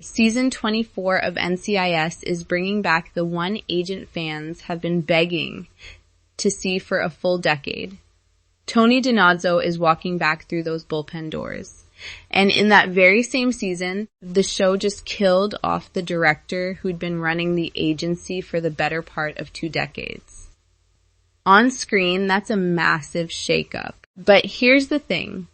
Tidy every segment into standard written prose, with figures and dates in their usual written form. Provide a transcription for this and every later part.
Season 24 of NCIS is bringing back the one agent fans have been begging to see for a full decade. Tony DiNozzo is walking back through those bullpen doors. And in that very same season, the show just killed off the director who'd been running the agency for the better part of 2 decades. On screen, that's a massive shakeup. But here's the thing.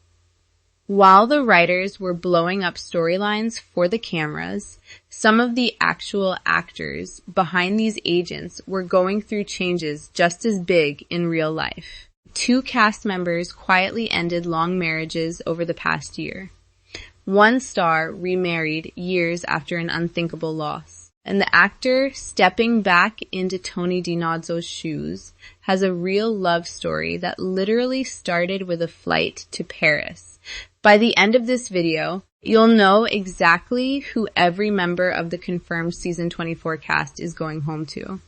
While the writers were blowing up storylines for the cameras, some of the actual actors behind these agents were going through changes just as big in real life. 2 cast members quietly ended long marriages over the past year. One star remarried years after an unthinkable loss. And the actor stepping back into Tony DiNozzo's shoes has a real love story that literally started with a flight to Paris. By the end of this video, you'll know exactly who every member of the confirmed season 24 cast is going home to.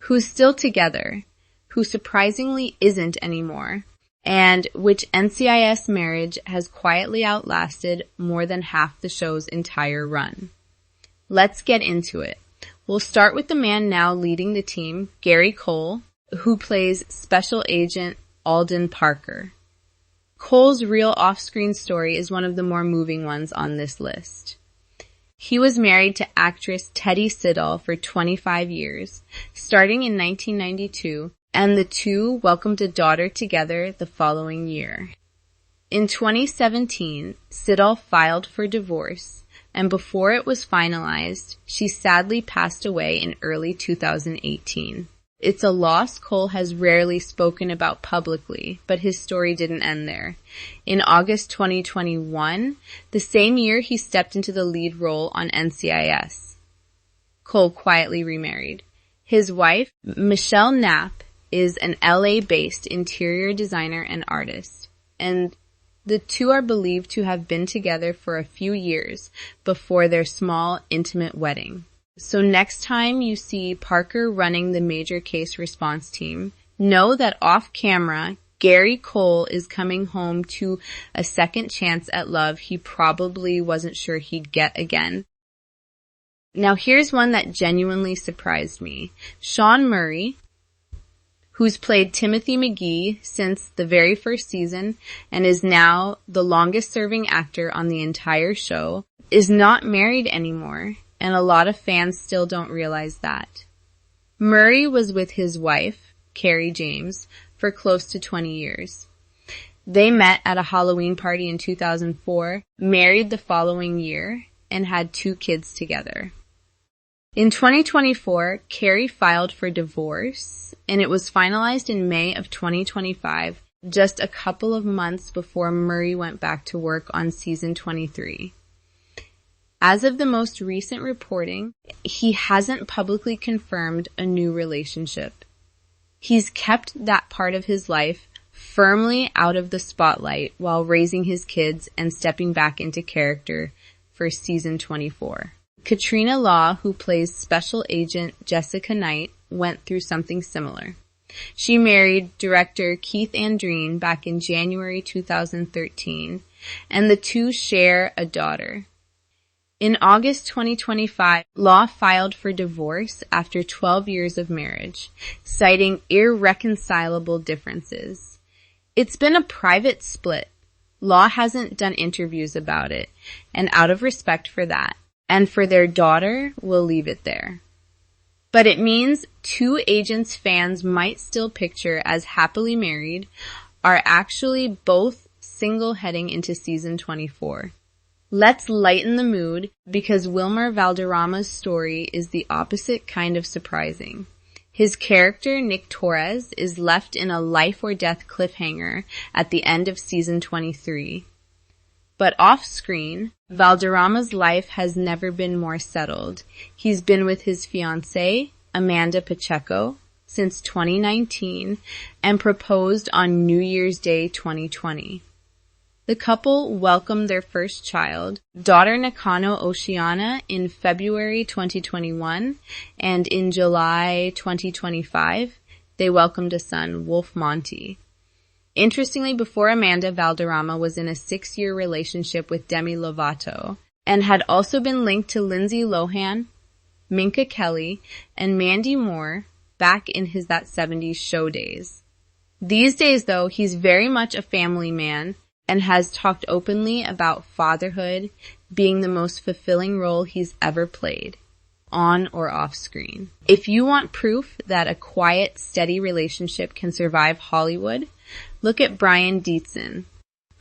Who's still together, who surprisingly isn't anymore, and which NCIS marriage has quietly outlasted more than half the show's entire run. Let's get into it. We'll start with the man now leading the team, Gary Cole, who plays Special Agent Alden Parker. Cole's real off-screen story is one of the more moving ones on this list. He was married to actress Teddy Siddall for 25 years, starting in 1992, and the two welcomed a daughter together the following year. In 2017, Siddall filed for divorce, and before it was finalized, she sadly passed away in early 2018. It's a loss Cole has rarely spoken about publicly, but his story didn't end there. In August 2021, the same year he stepped into the lead role on NCIS, Cole quietly remarried. His wife, Michelle Knapp, is an LA-based interior designer and artist, and the two are believed to have been together for a few years before their small, intimate wedding. So next time you see Parker running the major case response team, know that off camera, Gary Cole is coming home to a second chance at love he probably wasn't sure he'd get again. Now here's one that genuinely surprised me. Sean Murray, who's played Timothy McGee since the very first season and is now the longest-serving actor on the entire show, is not married anymore, and a lot of fans still don't realize that. Murray was with his wife, Carrie James, for close to 20 years. They met at a Halloween party in 2004, married the following year, and had 2 kids together. In 2024, Carrie filed for divorce, and it was finalized in May of 2025, just a couple of months before Murray went back to work on season 23. As of the most recent reporting, he hasn't publicly confirmed a new relationship. He's kept that part of his life firmly out of the spotlight while raising his kids and stepping back into character for season 24. Katrina Law, who plays Special Agent Jessica Knight, went through something similar. She married director Keith Andreen back in January 2013, and the two share a daughter. In August 2025, Law filed for divorce after 12 years of marriage, citing irreconcilable differences. It's been a private split. Law hasn't done interviews about it, and out of respect for that, and for their daughter, we'll leave it there. But it means 2 agents fans might still picture as happily married are actually both single heading into season 24. Let's lighten the mood because Wilmer Valderrama's story is the opposite kind of surprising. His character, Nick Torres, is left in a life or death cliffhanger at the end of season 23. But off-screen, Valderrama's life has never been more settled. He's been with his fiancée, Amanda Pacheco, since 2019 and proposed on New Year's Day 2020. The couple welcomed their first child, daughter Nakano Oceana, in February 2021, and in July 2025, they welcomed a son, Wolf Monty. Interestingly, before Amanda, Valderrama was in a 6-year relationship with Demi Lovato. and had also been linked to Lindsay Lohan, Minka Kelly, and Mandy Moore back in his That 70s Show days. These days, though, he's very much a family man and has talked openly about fatherhood being the most fulfilling role he's ever played, on or off screen. If you want proof that a quiet, steady relationship can survive Hollywood, look at Brian Dietzen,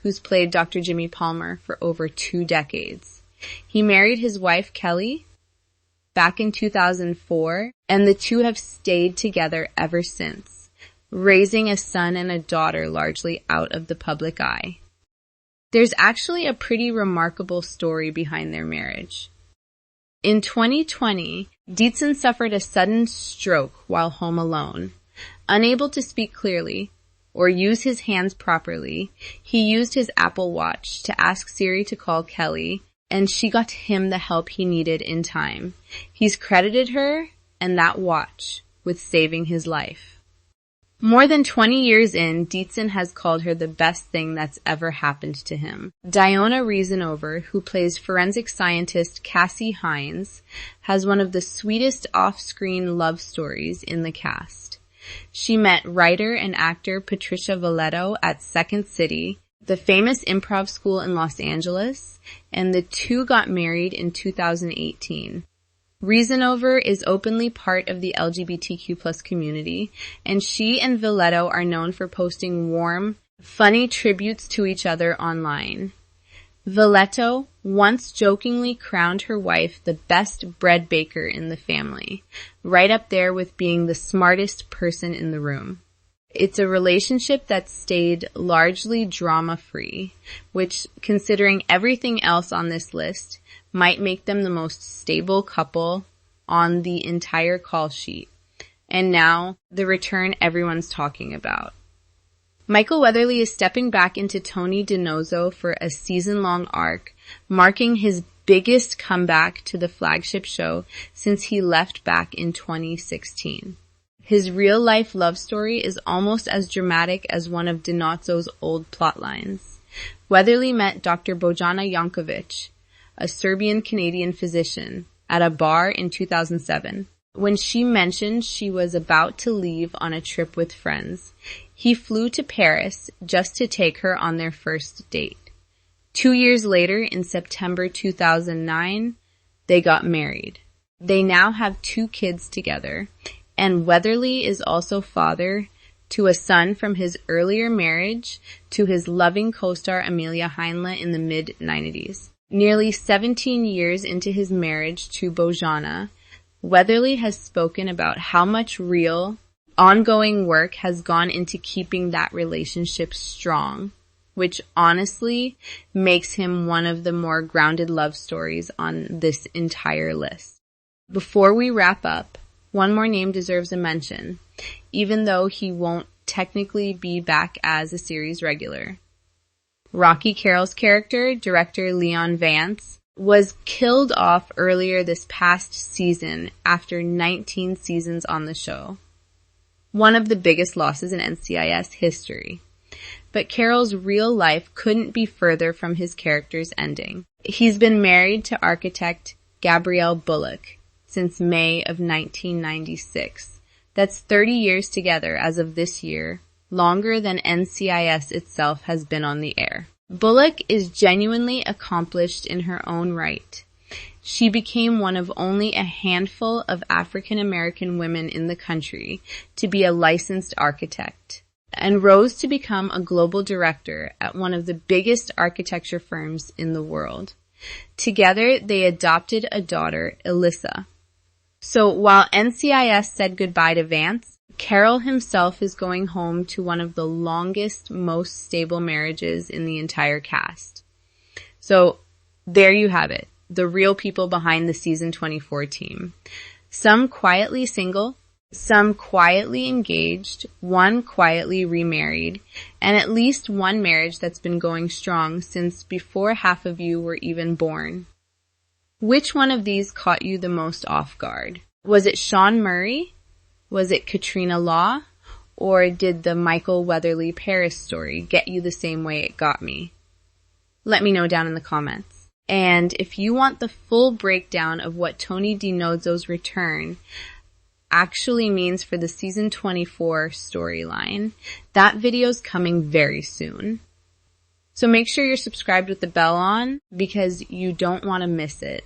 who's played Dr. Jimmy Palmer for over 2 decades. He married his wife, Kelly, back in 2004, and the two have stayed together ever since, raising a son and a daughter largely out of the public eye. There's actually a pretty remarkable story behind their marriage. In 2020, Dietzen suffered a sudden stroke while home alone. Unable to speak clearly or use his hands properly, he used his Apple Watch to ask Siri to call Kelly, and she got him the help he needed in time. He's credited her and that watch with saving his life. More than 20 years in, Dietzen has called her the best thing that's ever happened to him. Diona Reasonover, who plays forensic scientist Cassie Hines, has one of the sweetest off-screen love stories in the cast. She met writer and actor Patricia Valletto at Second City, the famous improv school in Los Angeles, and the two got married in 2018. Reasonover is openly part of the LGBTQ+ community, and she and Valletto are known for posting warm, funny tributes to each other online. Valletto once jokingly crowned her wife the best bread baker in the family, right up there with being the smartest person in the room. It's a relationship that stayed largely drama-free, which, considering everything else on this list, might make them the most stable couple on the entire call sheet. And now, the return everyone's talking about. Michael Weatherly is stepping back into Tony DiNozzo for a season-long arc, marking his biggest comeback to the flagship show since he left back in 2016. His real-life love story is almost as dramatic as one of DiNozzo's old plotlines. Weatherly met Dr. Bojana Jankovic, a Serbian-Canadian physician, at a bar in 2007. When she mentioned she was about to leave on a trip with friends, he flew to Paris just to take her on their first date. 2 years later, in September 2009, they got married. They now have 2 kids together, and Weatherly is also father to a son from his earlier marriage to his loving co-star Amelia Heinle in the mid-90s. Nearly 17 years into his marriage to Bojana, Weatherly has spoken about how much real, ongoing work has gone into keeping that relationship strong, which honestly makes him one of the more grounded love stories on this entire list. Before we wrap up, one more name deserves a mention, even though he won't technically be back as a series regular. Rocky Carroll's character, director Leon Vance, was killed off earlier this past season after 19 seasons on the show. One of the biggest losses in NCIS history. But Carroll's real life couldn't be further from his character's ending. He's been married to architect Gabrielle Bullock since May of 1996. That's 30 years together as of this year, longer than NCIS itself has been on the air. Bullock is genuinely accomplished in her own right. She became one of only a handful of African American women in the country to be a licensed architect, and rose to become a global director at one of the biggest architecture firms in the world. Together, they adopted a daughter, Alyssa. So while NCIS said goodbye to Vance, Carroll himself is going home to one of the longest, most stable marriages in the entire cast. So there you have it, the real people behind the season 24 team. Some quietly single, some quietly engaged, one quietly remarried, and at least one marriage that's been going strong since before half of you were even born. Which one of these caught you the most off guard? Was it Sean Murray? Was it Katrina Law? Or did the Michael Weatherly Paris story get you the same way it got me? Let me know down in the comments. And if you want the full breakdown of what Tony DiNozzo's return actually means for the season 24 storyline, that video's coming very soon. So make sure you're subscribed with the bell on because you don't want to miss it.